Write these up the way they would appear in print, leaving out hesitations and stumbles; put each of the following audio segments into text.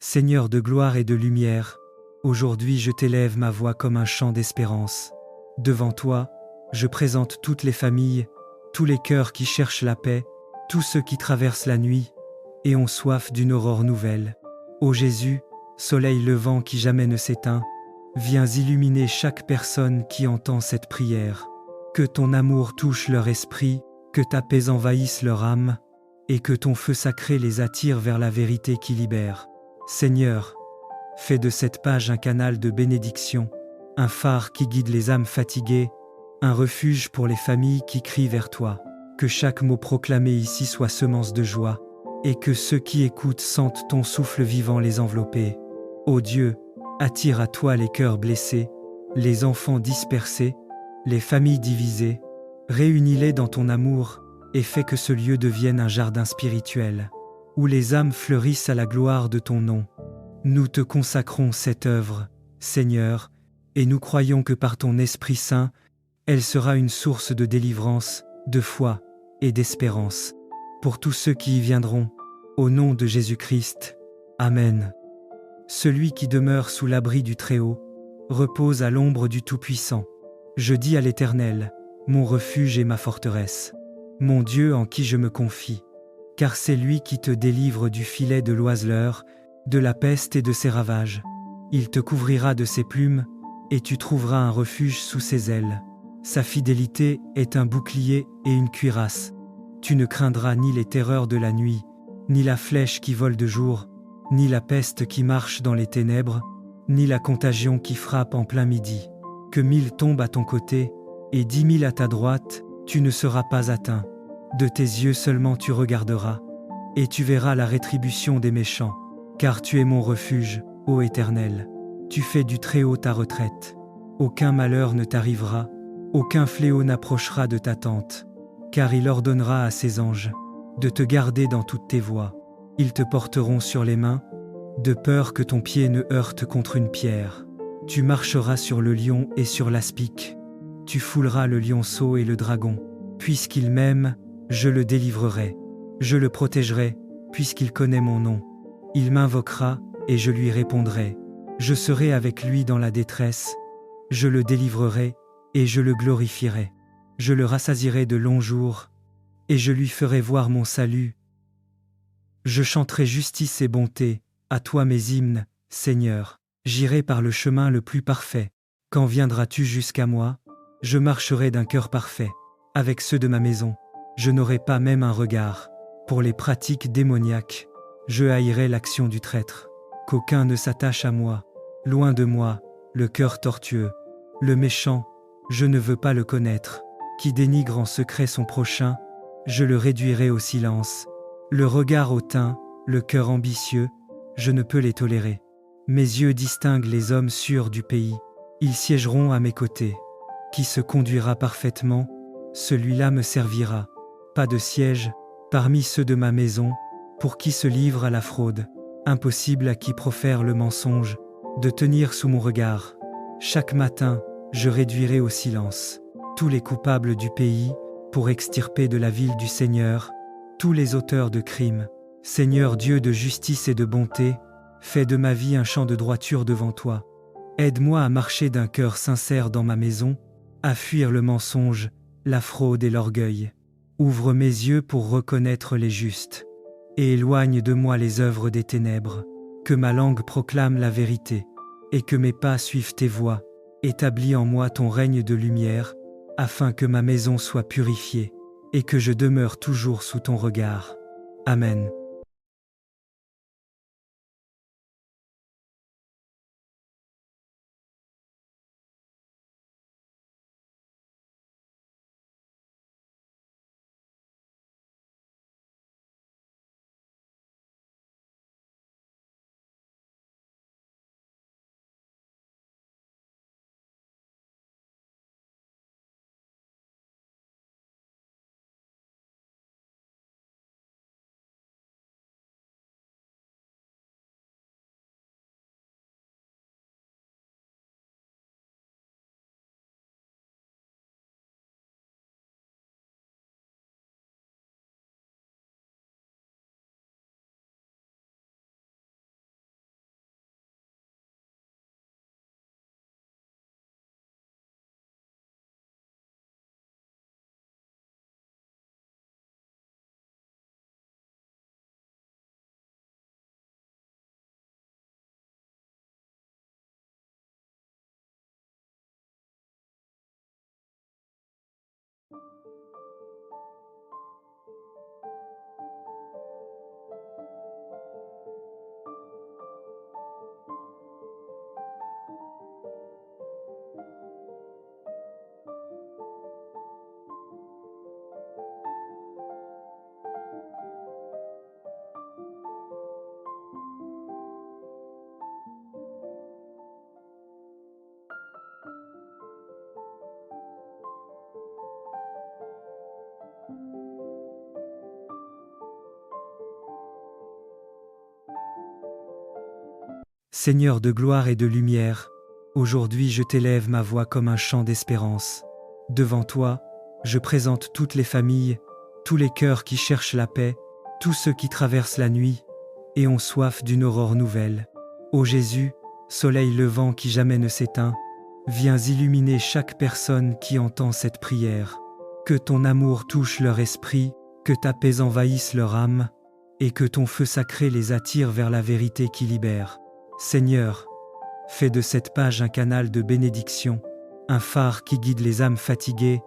Seigneur de gloire et de lumière, aujourd'hui je t'élève ma voix comme un chant d'espérance. Devant toi, je présente toutes les familles, tous les cœurs qui cherchent la paix, tous ceux qui traversent la nuit et ont soif d'une aurore nouvelle. Ô Jésus, soleil levant qui jamais ne s'éteint, viens illuminer chaque personne qui entend cette prière. Que ton amour touche leur esprit, que ta paix envahisse leur âme, et que ton feu sacré les attire vers la vérité qui libère. Seigneur, fais de cette page un canal de bénédiction, un phare qui guide les âmes fatiguées, un refuge pour les familles qui crient vers toi. Que chaque mot proclamé ici soit semence de joie, et que ceux qui écoutent sentent ton souffle vivant les envelopper. Ô Dieu, attire à toi les cœurs blessés, les enfants dispersés, les familles divisées, réunis-les dans ton amour, et fais que ce lieu devienne un jardin spirituel, où les âmes fleurissent à la gloire de ton nom. Nous te consacrons cette œuvre, Seigneur, et nous croyons que par ton Esprit Saint, elle sera une source de délivrance, de foi et d'espérance pour tous ceux qui y viendront. Au nom de Jésus-Christ. Amen. Celui qui demeure sous l'abri du Très-Haut repose à l'ombre du Tout-Puissant. Je dis à l'Éternel, mon refuge et ma forteresse, mon Dieu en qui je me confie, car c'est lui qui te délivre du filet de l'oiseleur, de la peste et de ses ravages. Il te couvrira de ses plumes, et tu trouveras un refuge sous ses ailes. Sa fidélité est un bouclier et une cuirasse. Tu ne craindras ni les terreurs de la nuit, ni la flèche qui vole de jour, ni la peste qui marche dans les ténèbres, ni la contagion qui frappe en plein midi. Que 1000 tombent à ton côté, et 10 000 à ta droite, tu ne seras pas atteint. De tes yeux seulement tu regarderas, et tu verras la rétribution des méchants. Car tu es mon refuge, ô Éternel. Tu fais du Très-Haut ta retraite. Aucun malheur ne t'arrivera, aucun fléau n'approchera de ta tente. Car il ordonnera à ses anges de te garder dans toutes tes voies. Ils te porteront sur les mains, de peur que ton pied ne heurte contre une pierre. Tu marcheras sur le lion et sur l'aspic. Tu fouleras le lionceau et le dragon. Puisqu'il m'aime, je le délivrerai. Je le protégerai, puisqu'il connaît mon nom. Il m'invoquera, et je lui répondrai. Je serai avec lui dans la détresse. Je le délivrerai, et je le glorifierai. Je le rassasierai de longs jours, et je lui ferai voir mon salut. Je chanterai justice et bonté, à toi mes hymnes, Seigneur. J'irai par le chemin le plus parfait. Quand viendras-tu jusqu'à moi? Je marcherai d'un cœur parfait. Avec ceux de ma maison, je n'aurai pas même un regard. Pour les pratiques démoniaques, je haïrai l'action du traître. Qu'aucun ne s'attache à moi. Loin de moi, le cœur tortueux. Le méchant, je ne veux pas le connaître. Qui dénigre en secret son prochain, je le réduirai au silence. Le regard hautain, le cœur ambitieux, je ne peux les tolérer. Mes yeux distinguent les hommes sûrs du pays. Ils siégeront à mes côtés. Qui se conduira parfaitement, celui-là me servira. Pas de siège, parmi ceux de ma maison, pour qui se livre à la fraude. Impossible à qui profère le mensonge, de tenir sous mon regard. Chaque matin, je réduirai au silence tous les coupables du pays, pour extirper de la ville du Seigneur tous les auteurs de crimes. Seigneur Dieu de justice et de bonté, fais de ma vie un champ de droiture devant toi. Aide-moi à marcher d'un cœur sincère dans ma maison, à fuir le mensonge, la fraude et l'orgueil. Ouvre mes yeux pour reconnaître les justes, et éloigne de moi les œuvres des ténèbres. Que ma langue proclame la vérité, et que mes pas suivent tes voies. Établis en moi ton règne de lumière, afin que ma maison soit purifiée, et que je demeure toujours sous ton regard. Amen. Seigneur de gloire et de lumière, aujourd'hui je t'élève ma voix comme un chant d'espérance. Devant toi, je présente toutes les familles, tous les cœurs qui cherchent la paix, tous ceux qui traversent la nuit et ont soif d'une aurore nouvelle. Ô Jésus, soleil levant qui jamais ne s'éteint, viens illuminer chaque personne qui entend cette prière. Que ton amour touche leur esprit, que ta paix envahisse leur âme, et que ton feu sacré les attire vers la vérité qui libère. Seigneur, fais de cette page un canal de bénédiction, un phare qui guide les âmes fatiguées,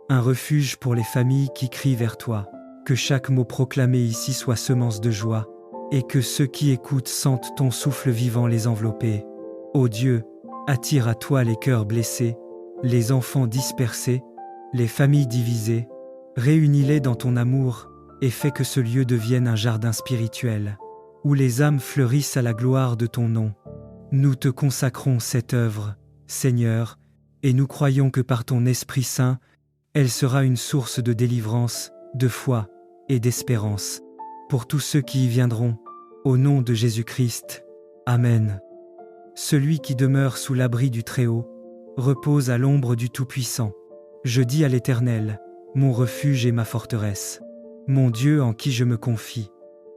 un refuge pour les familles qui crient vers toi. Que chaque mot proclamé ici soit semence de joie, et que ceux qui écoutent sentent ton souffle vivant les envelopper. Ô Dieu, attire à toi les cœurs blessés, les enfants dispersés, les familles divisées, réunis-les dans ton amour, et fais que ce lieu devienne un jardin spirituel, où les âmes fleurissent à la gloire de ton nom. Nous te consacrons cette œuvre, Seigneur, et nous croyons que par ton Esprit Saint, elle sera une source de délivrance, de foi et d'espérance pour tous ceux qui y viendront, au nom de Jésus-Christ. Amen. Celui qui demeure sous l'abri du Très-Haut repose à l'ombre du Tout-Puissant. Je dis à l'Éternel, mon refuge et ma forteresse, mon Dieu en qui je me confie,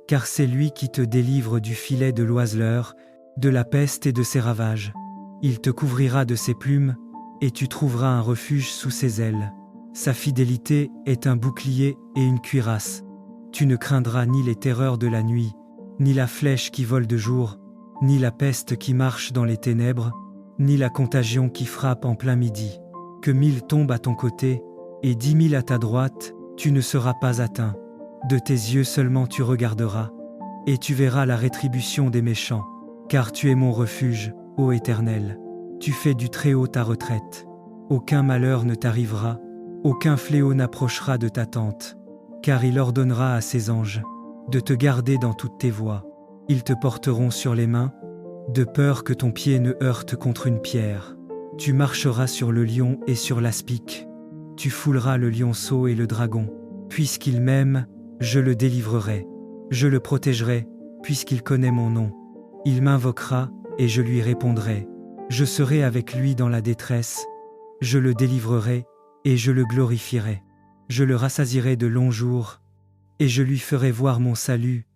car c'est lui qui te délivre du filet de l'oiseleur, de la peste et de ses ravages. Il te couvrira de ses plumes, et tu trouveras un refuge sous ses ailes. Sa fidélité est un bouclier et une cuirasse. Tu ne craindras ni les terreurs de la nuit, ni la flèche qui vole de jour, ni la peste qui marche dans les ténèbres, ni la contagion qui frappe en plein midi. Que 1000 tombent à ton côté, et 10 000 à ta droite, tu ne seras pas atteint. De tes yeux seulement tu regarderas, et tu verras la rétribution des méchants. Car tu es mon refuge, ô Éternel. Tu fais du Très-Haut ta retraite. Aucun malheur ne t'arrivera, aucun fléau n'approchera de ta tente. Car il ordonnera à ses anges de te garder dans toutes tes voies. Ils te porteront sur les mains, de peur que ton pied ne heurte contre une pierre. Tu marcheras sur le lion et sur l'aspic. Tu fouleras le lionceau et le dragon. Puisqu'il m'aime, je le délivrerai. Je le protégerai, puisqu'il connaît mon nom. Il m'invoquera, et je lui répondrai. Je serai avec lui dans la détresse. Je le délivrerai, et je le glorifierai. Je le rassasierai de longs jours, et je lui ferai voir mon salut.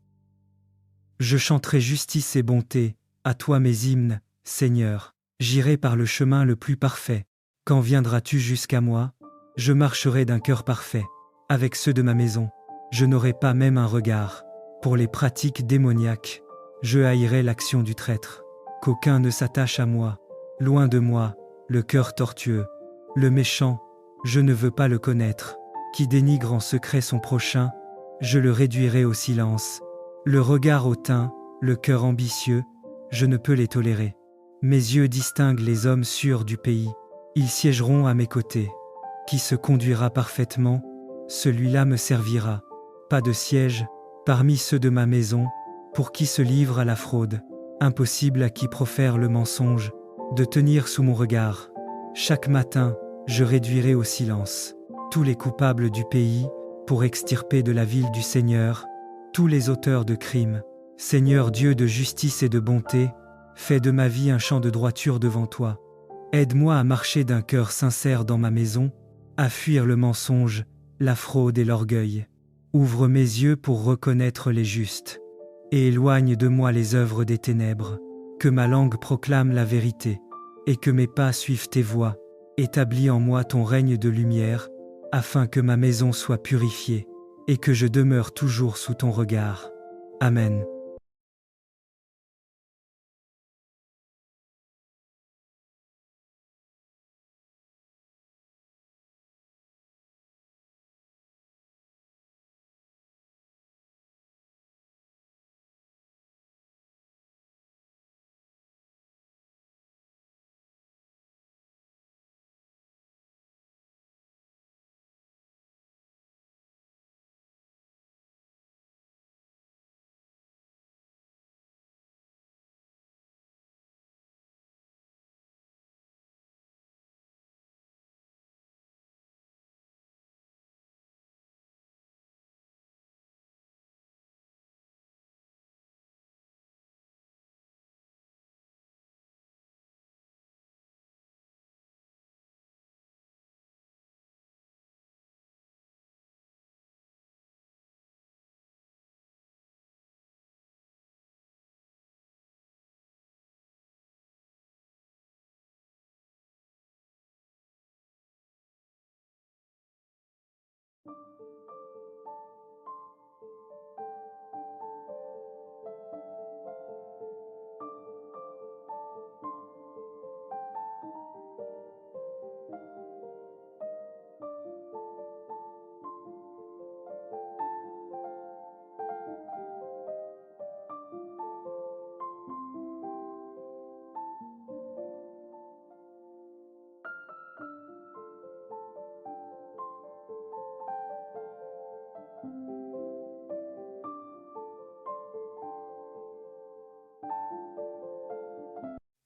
Je chanterai justice et bonté, à toi mes hymnes, Seigneur. J'irai par le chemin le plus parfait. Quand viendras-tu jusqu'à moi? Je marcherai d'un cœur parfait. Avec ceux de ma maison, je n'aurai pas même un regard. Pour les pratiques démoniaques, je haïrai l'action du traître. Qu'aucun ne s'attache à moi. Loin de moi, le cœur tortueux. Le méchant, je ne veux pas le connaître. Qui dénigre en secret son prochain, je le réduirai au silence. Le regard hautain, le cœur ambitieux, je ne peux les tolérer. Mes yeux distinguent les hommes sûrs du pays. Ils siégeront à mes côtés. Qui se conduira parfaitement, celui-là me servira. Pas de siège, parmi ceux de ma maison, pour qui se livre à la fraude. Impossible à qui profère le mensonge, de tenir sous mon regard. Chaque matin, je réduirai au silence tous les coupables du pays, pour extirper de la ville du Seigneur tous les auteurs de crimes. Seigneur Dieu de justice et de bonté, fais de ma vie un champ de droiture devant toi. Aide-moi à marcher d'un cœur sincère dans ma maison, à fuir le mensonge, la fraude et l'orgueil. Ouvre mes yeux pour reconnaître les justes, et éloigne de moi les œuvres des ténèbres. Que ma langue proclame la vérité, et que mes pas suivent tes voies. Établis en moi ton règne de lumière, afin que ma maison soit purifiée, et que je demeure toujours sous ton regard. Amen.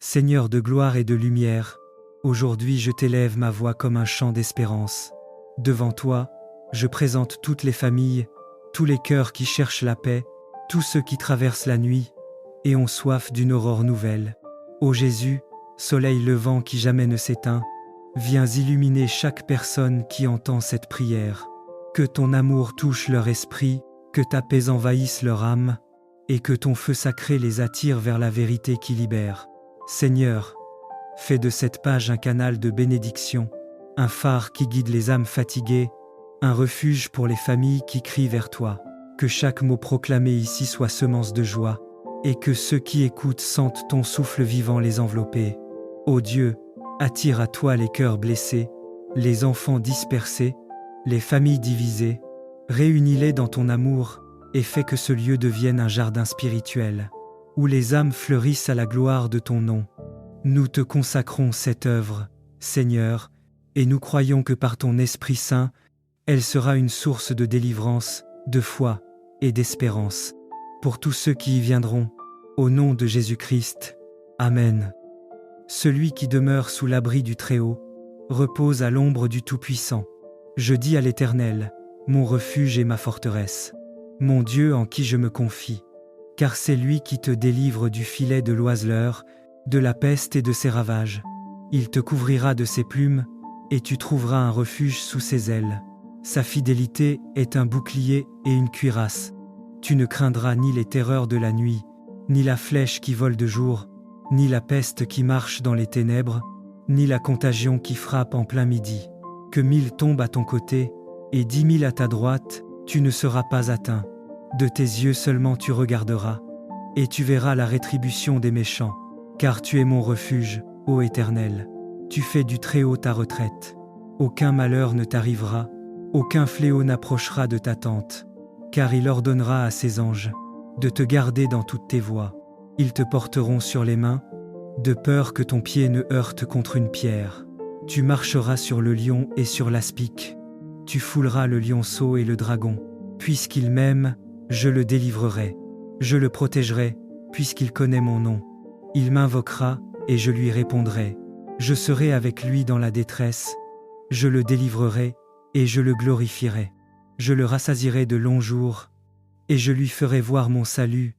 Seigneur de gloire et de lumière, aujourd'hui je t'élève ma voix comme un chant d'espérance. Devant toi, je présente toutes les familles, tous les cœurs qui cherchent la paix, tous ceux qui traversent la nuit et ont soif d'une aurore nouvelle. Ô Jésus, soleil levant qui jamais ne s'éteint, viens illuminer chaque personne qui entend cette prière. Que ton amour touche leur esprit, que ta paix envahisse leur âme, et que ton feu sacré les attire vers la vérité qui libère. Seigneur, fais de cette page un canal de bénédiction, un phare qui guide les âmes fatiguées, un refuge pour les familles qui crient vers toi. Que chaque mot proclamé ici soit semence de joie, et que ceux qui écoutent sentent ton souffle vivant les envelopper. Ô Dieu, attire à toi les cœurs blessés, les enfants dispersés, les familles divisées, réunis-les dans ton amour, et fais que ce lieu devienne un jardin spirituel, où les âmes fleurissent à la gloire de ton nom. Nous te consacrons cette œuvre, Seigneur, et nous croyons que par ton Esprit Saint, elle sera une source de délivrance, de foi et d'espérance pour tous ceux qui y viendront, au nom de Jésus-Christ. Amen. Celui qui demeure sous l'abri du Très-Haut repose à l'ombre du Tout-Puissant. Je dis à l'Éternel, mon refuge et ma forteresse, mon Dieu en qui je me confie, car c'est lui qui te délivre du filet de l'oiseleur, de la peste et de ses ravages. Il te couvrira de ses plumes, et tu trouveras un refuge sous ses ailes. Sa fidélité est un bouclier et une cuirasse. Tu ne craindras ni les terreurs de la nuit, ni la flèche qui vole de jour, ni la peste qui marche dans les ténèbres, ni la contagion qui frappe en plein midi. Que 1000 tombent à ton côté, et 10 000 à ta droite, tu ne seras pas atteint. De tes yeux seulement tu regarderas, et tu verras la rétribution des méchants. Car tu es mon refuge, ô Éternel. Tu fais du Très-Haut ta retraite. Aucun malheur ne t'arrivera, aucun fléau n'approchera de ta tente, car il ordonnera à ses anges de te garder dans toutes tes voies. Ils te porteront sur les mains, de peur que ton pied ne heurte contre une pierre. Tu marcheras sur le lion et sur l'aspic. Tu fouleras le lionceau et le dragon. Puisqu'il m'aime, je le délivrerai. Je le protégerai, puisqu'il connaît mon nom. Il m'invoquera, et je lui répondrai. Je serai avec lui dans la détresse. Je le délivrerai, et je le glorifierai. Je le rassasierai de longs jours, et je lui ferai voir mon salut.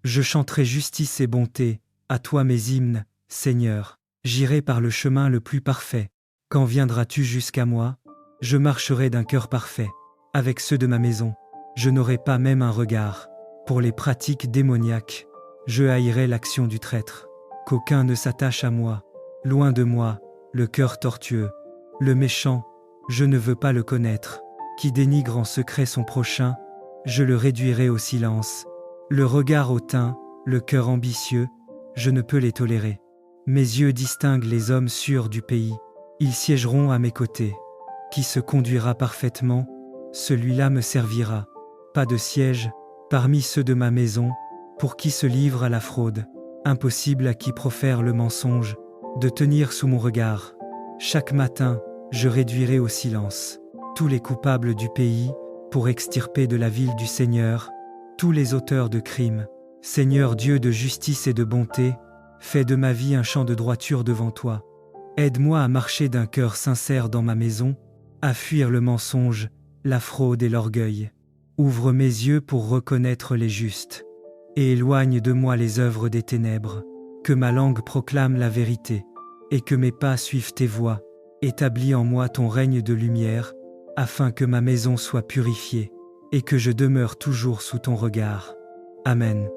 Je chanterai justice et bonté, à toi mes hymnes, Seigneur. J'irai par le chemin le plus parfait. Quand viendras-tu jusqu'à moi? Je marcherai d'un cœur parfait. Avec ceux de ma maison, je n'aurai pas même un regard. Pour les pratiques démoniaques, je haïrai l'action du traître. Qu'aucun ne s'attache à moi. Loin de moi, le cœur tortueux. Le méchant, je ne veux pas le connaître. Qui dénigre en secret son prochain, je le réduirai au silence. Le regard hautain, le cœur ambitieux, je ne peux les tolérer. Mes yeux distinguent les hommes sûrs du pays. Ils siégeront à mes côtés. Qui se conduira parfaitement, celui-là me servira. Pas de siège, parmi ceux de ma maison, pour qui se livre à la fraude. Impossible à qui profère le mensonge, de tenir sous mon regard. Chaque matin, je réduirai au silence tous les coupables du pays, pour extirper de la ville du Seigneur tous les auteurs de crimes. Seigneur Dieu de justice et de bonté, fais de ma vie un champ de droiture devant toi. Aide-moi à marcher d'un cœur sincère dans ma maison, à fuir le mensonge, la fraude et l'orgueil. Ouvre mes yeux pour reconnaître les justes, et éloigne de moi les œuvres des ténèbres. Que ma langue proclame la vérité, et que mes pas suivent tes voies. Établis en moi ton règne de lumière, afin que ma maison soit purifiée, et que je demeure toujours sous ton regard. Amen.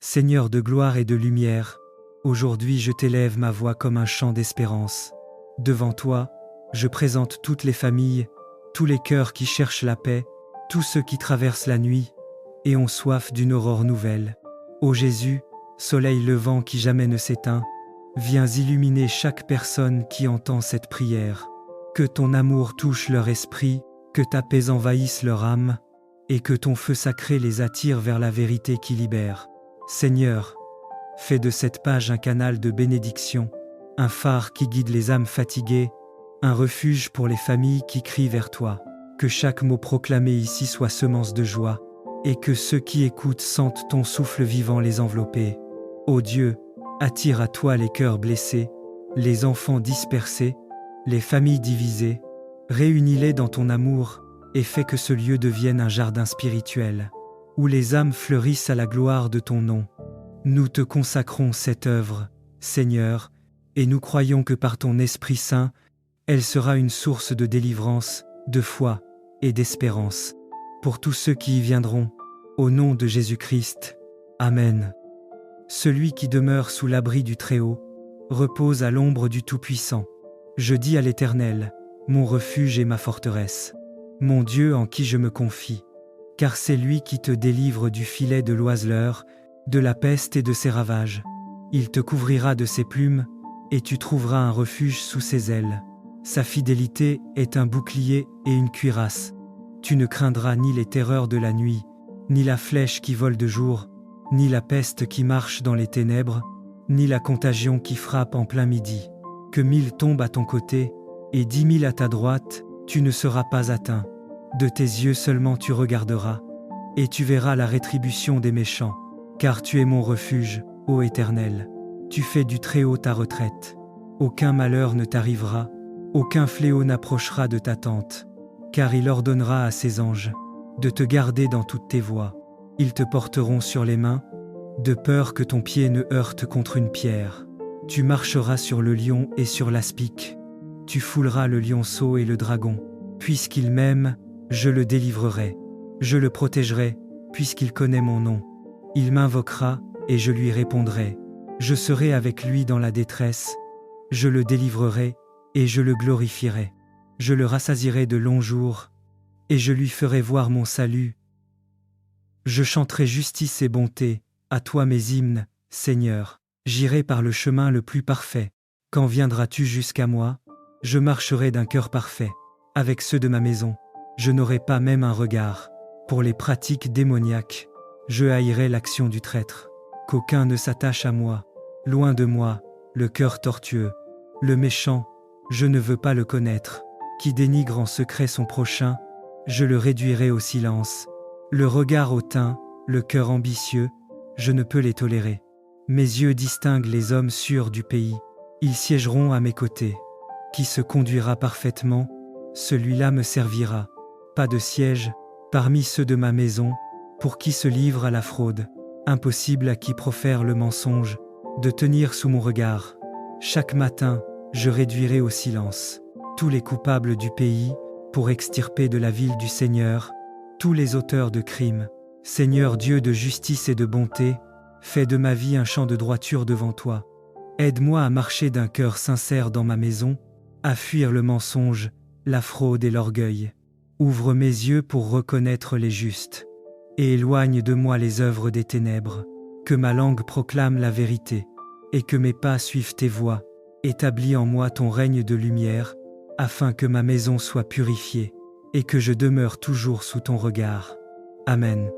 Seigneur de gloire et de lumière, aujourd'hui je t'élève ma voix comme un chant d'espérance. Devant toi, je présente toutes les familles, tous les cœurs qui cherchent la paix, tous ceux qui traversent la nuit et ont soif d'une aurore nouvelle. Ô Jésus, soleil levant qui jamais ne s'éteint, viens illuminer chaque personne qui entend cette prière. Que ton amour touche leur esprit, que ta paix envahisse leur âme, et que ton feu sacré les attire vers la vérité qui libère. Seigneur, fais de cette page un canal de bénédiction, un phare qui guide les âmes fatiguées, un refuge pour les familles qui crient vers toi. Que chaque mot proclamé ici soit semence de joie, et que ceux qui écoutent sentent ton souffle vivant les envelopper. Ô Dieu, attire à toi les cœurs blessés, les enfants dispersés, les familles divisées, réunis-les dans ton amour, et fais que ce lieu devienne un jardin spirituel, où les âmes fleurissent à la gloire de ton nom. Nous te consacrons cette œuvre, Seigneur, et nous croyons que par ton Esprit Saint, elle sera une source de délivrance, de foi et d'espérance pour tous ceux qui y viendront, au nom de Jésus-Christ. Amen. Celui qui demeure sous l'abri du Très-Haut repose à l'ombre du Tout-Puissant. Je dis à l'Éternel, mon refuge et ma forteresse, mon Dieu en qui je me confie, car c'est lui qui te délivre du filet de l'oiseleur, de la peste et de ses ravages. Il te couvrira de ses plumes, et tu trouveras un refuge sous ses ailes. Sa fidélité est un bouclier et une cuirasse. Tu ne craindras ni les terreurs de la nuit, ni la flèche qui vole de jour, ni la peste qui marche dans les ténèbres, ni la contagion qui frappe en plein midi. Que 1000 tombent à ton côté, et 10 000 à ta droite, tu ne seras pas atteint. De tes yeux seulement tu regarderas, et tu verras la rétribution des méchants. Car tu es mon refuge, ô Éternel. Tu fais du Très-Haut ta retraite. Aucun malheur ne t'arrivera, aucun fléau n'approchera de ta tente. Car il ordonnera à ses anges de te garder dans toutes tes voies. Ils te porteront sur les mains, de peur que ton pied ne heurte contre une pierre. Tu marcheras sur le lion et sur l'aspic. Tu fouleras le lionceau et le dragon. Puisqu'il m'aime, je le délivrerai. Je le protégerai, puisqu'il connaît mon nom. Il m'invoquera, et je lui répondrai. Je serai avec lui dans la détresse. Je le délivrerai, et je le glorifierai. Je le rassasierai de longs jours, et je lui ferai voir mon salut. Je chanterai justice et bonté, à toi mes hymnes, Seigneur. J'irai par le chemin le plus parfait. Quand viendras-tu jusqu'à moi? Je marcherai d'un cœur parfait. Avec ceux de ma maison, je n'aurai pas même un regard. Pour les pratiques démoniaques, je haïrai l'action du traître. Qu'aucun ne s'attache à moi. Loin de moi, le cœur tortueux. Le méchant, je ne veux pas le connaître. Qui dénigre en secret son prochain, je le réduirai au silence. Le regard hautain, le cœur ambitieux, je ne peux les tolérer. Mes yeux distinguent les hommes sûrs du pays. Ils siégeront à mes côtés. Qui se conduira parfaitement, celui-là me servira. Pas de siège, parmi ceux de ma maison, pour qui se livre à la fraude. Impossible à qui profère le mensonge, de tenir sous mon regard. Chaque matin, je réduirai au silence tous les coupables du pays, pour extirper de la ville du Seigneur tous les auteurs de crimes. Seigneur Dieu de justice et de bonté, fais de ma vie un champ de droiture devant toi. Aide-moi à marcher d'un cœur sincère dans ma maison, à fuir le mensonge, la fraude et l'orgueil. Ouvre mes yeux pour reconnaître les justes, et éloigne de moi les œuvres des ténèbres. Que ma langue proclame la vérité, et que mes pas suivent tes voies. Établis en moi ton règne de lumière, afin que ma maison soit purifiée, et que je demeure toujours sous ton regard. Amen.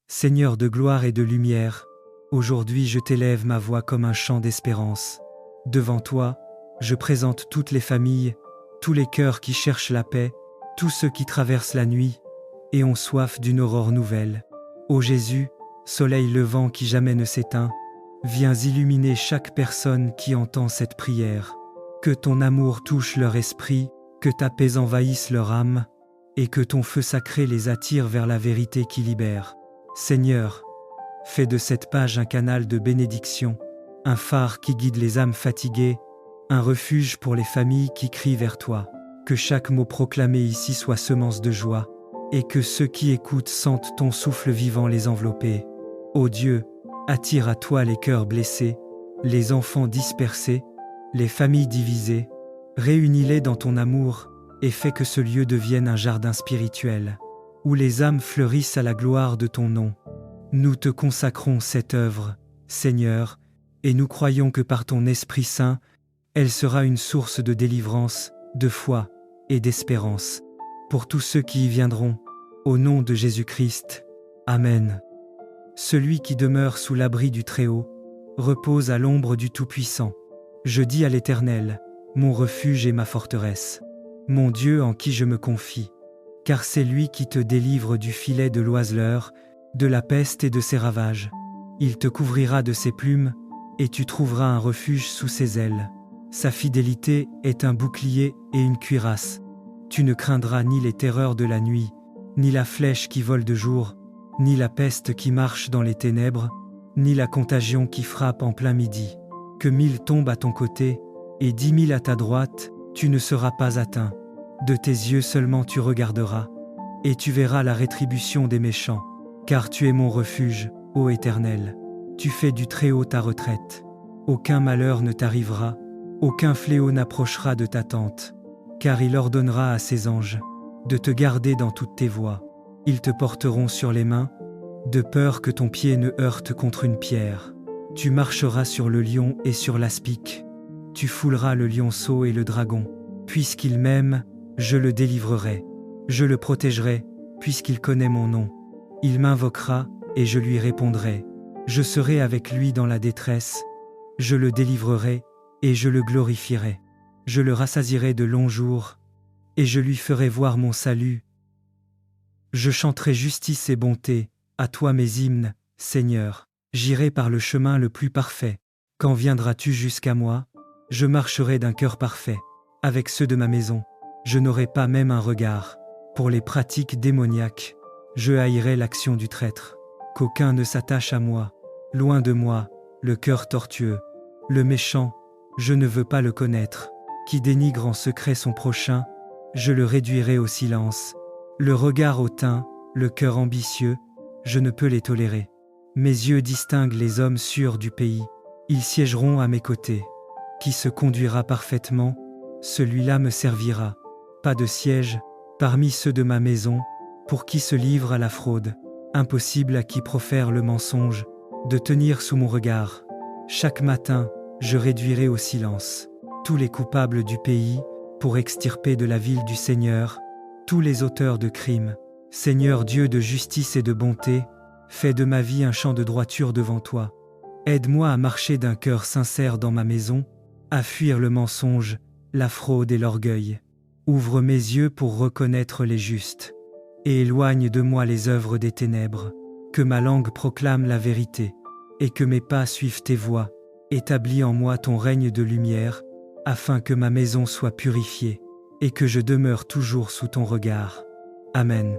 Seigneur de gloire et de lumière, aujourd'hui je t'élève ma voix comme un chant d'espérance. Devant toi, je présente toutes les familles, tous les cœurs qui cherchent la paix, tous ceux qui traversent la nuit et ont soif d'une aurore nouvelle. Ô Jésus, soleil levant qui jamais ne s'éteint, viens illuminer chaque personne qui entend cette prière. Que ton amour touche leur esprit, que ta paix envahisse leur âme, et que ton feu sacré les attire vers la vérité qui libère. Seigneur, fais de cette page un canal de bénédiction, un phare qui guide les âmes fatiguées, un refuge pour les familles qui crient vers toi. Que chaque mot proclamé ici soit semence de joie, et que ceux qui écoutent sentent ton souffle vivant les envelopper. Ô Dieu, attire à toi les cœurs blessés, les enfants dispersés, les familles divisées, réunis-les dans ton amour, et fais que ce lieu devienne un jardin spirituel, où les âmes fleurissent à la gloire de ton nom. Nous te consacrons cette œuvre, Seigneur, et nous croyons que par ton Esprit Saint, elle sera une source de délivrance, de foi et d'espérance pour tous ceux qui y viendront. Au nom de Jésus-Christ. Amen. Celui qui demeure sous l'abri du Très-Haut repose à l'ombre du Tout-Puissant. Je dis à l'Éternel, mon refuge et ma forteresse, mon Dieu en qui je me confie, car c'est lui qui te délivre du filet de l'oiseleur, de la peste et de ses ravages. Il te couvrira de ses plumes, et tu trouveras un refuge sous ses ailes. Sa fidélité est un bouclier et une cuirasse. Tu ne craindras ni les terreurs de la nuit, ni la flèche qui vole de jour, ni la peste qui marche dans les ténèbres, ni la contagion qui frappe en plein midi. Que 1000 tombent à ton côté, et 10 000 à ta droite, tu ne seras pas atteint. De tes yeux seulement tu regarderas, et tu verras la rétribution des méchants. Car tu es mon refuge, ô Éternel. Tu fais du Très-Haut ta retraite. Aucun malheur ne t'arrivera, aucun fléau n'approchera de ta tente. Car il ordonnera à ses anges de te garder dans toutes tes voies. Ils te porteront sur les mains, de peur que ton pied ne heurte contre une pierre. Tu marcheras sur le lion et sur l'aspic. Tu fouleras le lionceau et le dragon. Puisqu'il m'aime, je le délivrerai. Je le protégerai, puisqu'il connaît mon nom. Il m'invoquera, et je lui répondrai. Je serai avec lui dans la détresse. Je le délivrerai, et je le glorifierai. Je le rassasierai de longs jours, et je lui ferai voir mon salut. Je chanterai justice et bonté, à toi mes hymnes, Seigneur. J'irai par le chemin le plus parfait. Quand viendras-tu jusqu'à moi? Je marcherai d'un cœur parfait. Avec ceux de ma maison, je n'aurai pas même un regard. Pour les pratiques démoniaques, je haïrai l'action du traître. Qu'aucun ne s'attache à moi. Loin de moi, le cœur tortueux. Le méchant, je ne veux pas le connaître. Qui dénigre en secret son prochain, je le réduirai au silence. Le regard hautain, le cœur ambitieux, je ne peux les tolérer. Mes yeux distinguent les hommes sûrs du pays. Ils siégeront à mes côtés. Qui se conduira parfaitement, celui-là me servira. Pas de siège, parmi ceux de ma maison, pour qui se livre à la fraude. Impossible à qui profère le mensonge, de tenir sous mon regard. Chaque matin, je réduirai au silence tous les coupables du pays, pour extirper de la ville du Seigneur tous les auteurs de crimes. Seigneur Dieu de justice et de bonté, fais de ma vie un champ de droiture devant toi. Aide-moi à marcher d'un cœur sincère dans ma maison, à fuir le mensonge, la fraude et l'orgueil. Ouvre mes yeux pour reconnaître les justes, et éloigne de moi les œuvres des ténèbres. Que ma langue proclame la vérité, et que mes pas suivent tes voies. Établis en moi ton règne de lumière, afin que ma maison soit purifiée, et que je demeure toujours sous ton regard. Amen.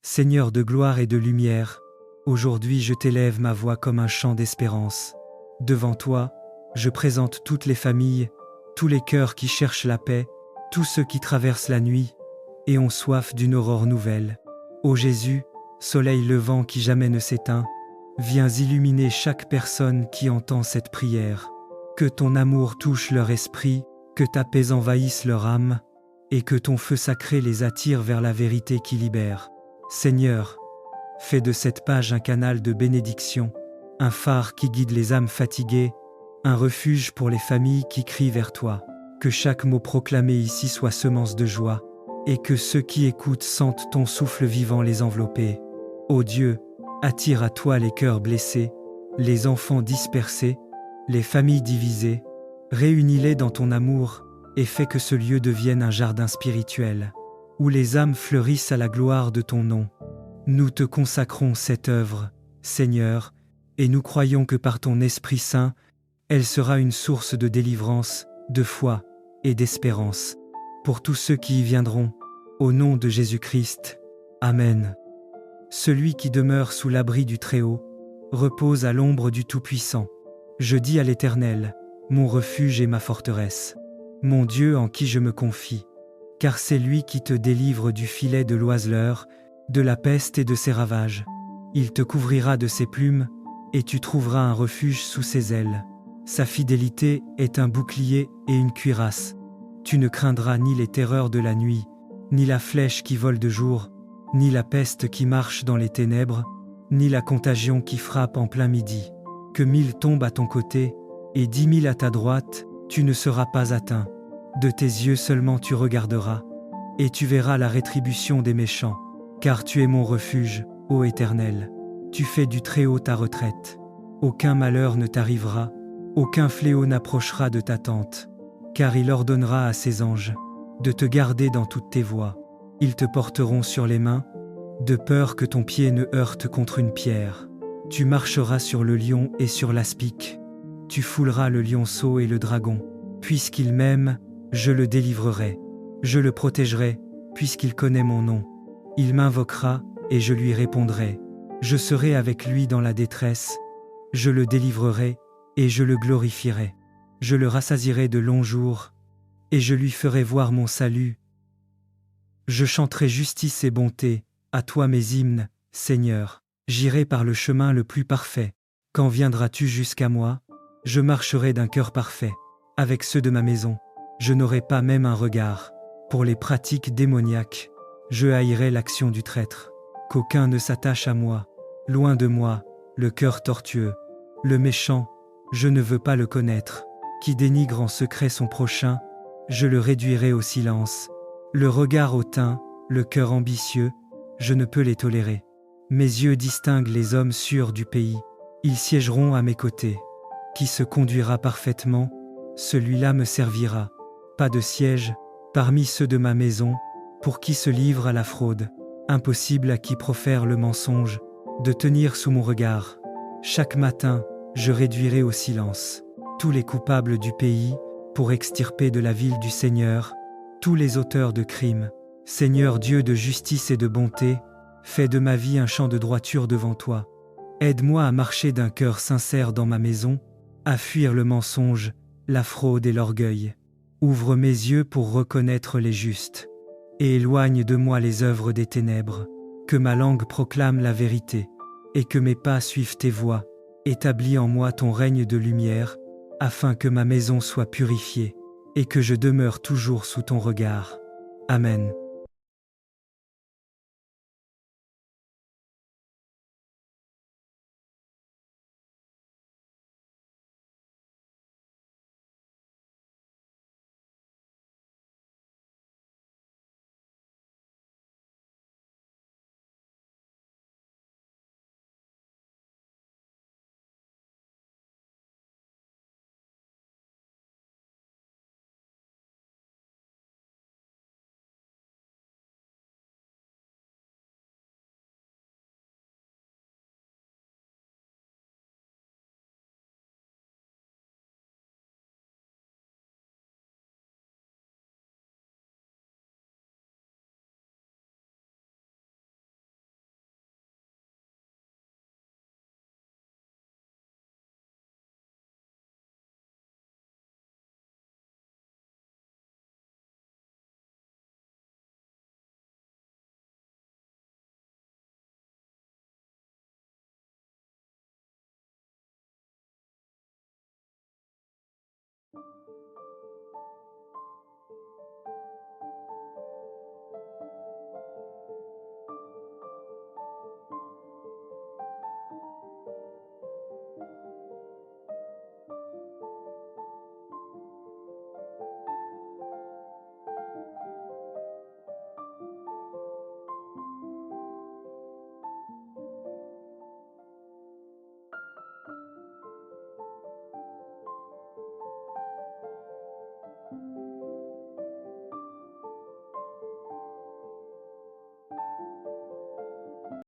Seigneur de gloire et de lumière, aujourd'hui je t'élève ma voix comme un chant d'espérance. Devant toi, je présente toutes les familles, tous les cœurs qui cherchent la paix, tous ceux qui traversent la nuit et ont soif d'une aurore nouvelle. Ô Jésus, soleil levant qui jamais ne s'éteint, viens illuminer chaque personne qui entend cette prière. Que ton amour touche leur esprit, que ta paix envahisse leur âme, et que ton feu sacré les attire vers la vérité qui libère. Seigneur, fais de cette page un canal de bénédiction, un phare qui guide les âmes fatiguées, un refuge pour les familles qui crient vers toi. Que chaque mot proclamé ici soit semence de joie, et que ceux qui écoutent sentent ton souffle vivant les envelopper. Ô Dieu, attire à toi les cœurs blessés, les enfants dispersés, les familles divisées, réunis-les dans ton amour, et fais que ce lieu devienne un jardin spirituel, où les âmes fleurissent à la gloire de ton nom. Nous te consacrons cette œuvre, Seigneur, et nous croyons que par ton Esprit Saint, elle sera une source de délivrance, de foi et d'espérance pour tous ceux qui y viendront, au nom de Jésus-Christ. Amen. Celui qui demeure sous l'abri du Très-Haut repose à l'ombre du Tout-Puissant. Je dis à l'Éternel, mon refuge et ma forteresse, mon Dieu en qui je me confie, car c'est lui qui te délivre du filet de l'oiseleur, de la peste et de ses ravages. Il te couvrira de ses plumes, et tu trouveras un refuge sous ses ailes. Sa fidélité est un bouclier et une cuirasse. Tu ne craindras ni les terreurs de la nuit, ni la flèche qui vole de jour, ni la peste qui marche dans les ténèbres, ni la contagion qui frappe en plein midi. Que 1000 tombent à ton côté, et 10 000 à ta droite, tu ne seras pas atteint. De tes yeux seulement tu regarderas, et tu verras la rétribution des méchants. Car tu es mon refuge, ô Éternel. Tu fais du Très-Haut ta retraite. Aucun malheur ne t'arrivera, aucun fléau n'approchera de ta tente. Car il ordonnera à ses anges de te garder dans toutes tes voies. Ils te porteront sur les mains, de peur que ton pied ne heurte contre une pierre. Tu marcheras sur le lion et sur l'aspic. Tu fouleras le lionceau et le dragon. Puisqu'il m'aime, je le délivrerai. Je le protégerai, puisqu'il connaît mon nom. Il m'invoquera, et je lui répondrai. Je serai avec lui dans la détresse. Je le délivrerai, et je le glorifierai. Je le rassasierai de longs jours, et je lui ferai voir mon salut. Je chanterai justice et bonté, à toi mes hymnes, Seigneur. J'irai par le chemin le plus parfait. Quand viendras-tu jusqu'à moi? Je marcherai d'un cœur parfait. Avec ceux de ma maison, je n'aurai pas même un regard. Pour les pratiques démoniaques, je haïrai l'action du traître. Qu'aucun ne s'attache à moi. Loin de moi, le cœur tortueux. Le méchant, je ne veux pas le connaître. Qui dénigre en secret son prochain, je le réduirai au silence. Le regard hautain, le cœur ambitieux, je ne peux les tolérer. Mes yeux distinguent les hommes sûrs du pays. Ils siégeront à mes côtés. Qui se conduira parfaitement, celui-là me servira. Pas de siège, parmi ceux de ma maison, pour qui se livre à la fraude. Impossible à qui profère le mensonge, de tenir sous mon regard. Chaque matin, je réduirai au silence tous les coupables du pays, pour extirper de la ville du Seigneur tous les auteurs de crimes. Seigneur Dieu de justice et de bonté, fais de ma vie un champ de droiture devant toi. Aide-moi à marcher d'un cœur sincère dans ma maison, à fuir le mensonge, la fraude et l'orgueil. Ouvre mes yeux pour reconnaître les justes, et éloigne de moi les œuvres des ténèbres. Que ma langue proclame la vérité, et que mes pas suivent tes voies. Établis en moi ton règne de lumière, afin que ma maison soit purifiée, et que je demeure toujours sous ton regard. Amen.